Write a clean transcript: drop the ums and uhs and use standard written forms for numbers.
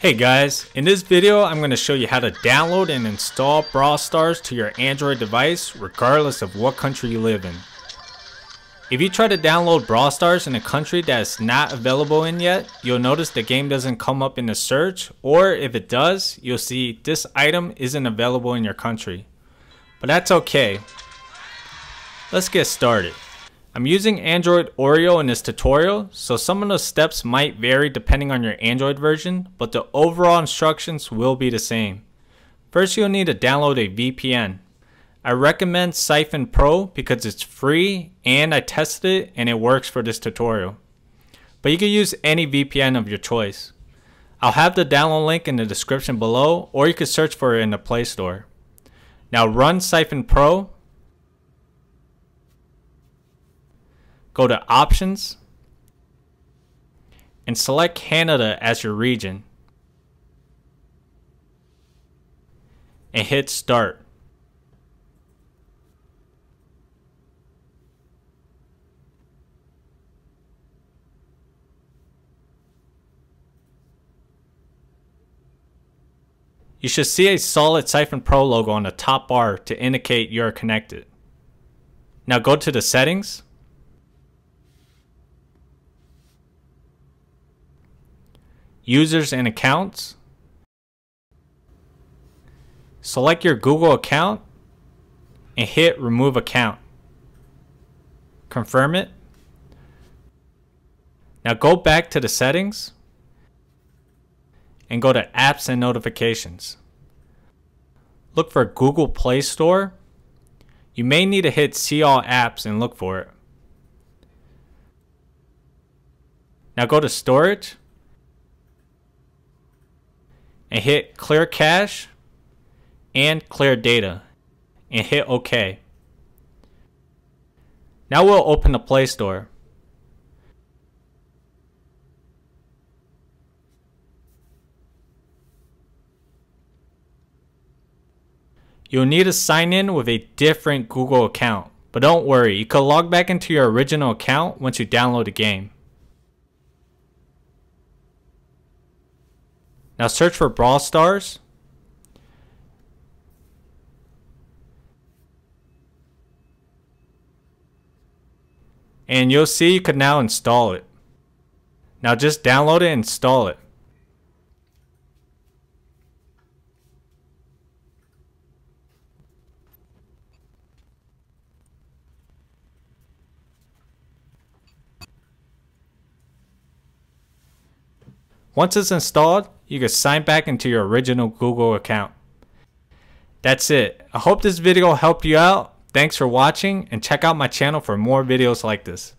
Hey guys, in this video I'm going to show you how to download and install Brawl Stars to your Android device regardless of what country you live in. If you try to download Brawl Stars in a country that is not available in yet, you'll notice the game doesn't come up in the search, or if it does, you'll see this item isn't available in your country. But that's okay. Let's get started. I'm using Android Oreo in this tutorial, so some of the steps might vary depending on your Android version, but the overall instructions will be the same. First, you'll need to download a VPN. I recommend Siphon Pro because it's free and I tested it and it works for this tutorial. But you can use any VPN of your choice. I'll have the download link in the description below, or you can search for it in the Play Store. Now run Siphon Pro. Go to Options and select Canada as your region and hit Start. You should see a solid Siphon Pro logo on the top bar to indicate you are connected. Now go to the settings. Users and accounts. Select your Google account and hit remove account. Confirm it. Now go back to the settings and go to apps and notifications. Look for Google Play Store. You may need to hit see all apps and look for it. Now go to storage and hit clear cache and clear data and hit OK. Now we'll open the Play Store. You'll need to sign in with a different Google account, but don't worry, you can log back into your original account once you download the game. Now search for Brawl Stars. And you'll see you can now install it. Now just download it and install it. Once it's installed, you can sign back into your original Google account. That's it. I hope this video helped you out. Thanks for watching and check out my channel for more videos like this.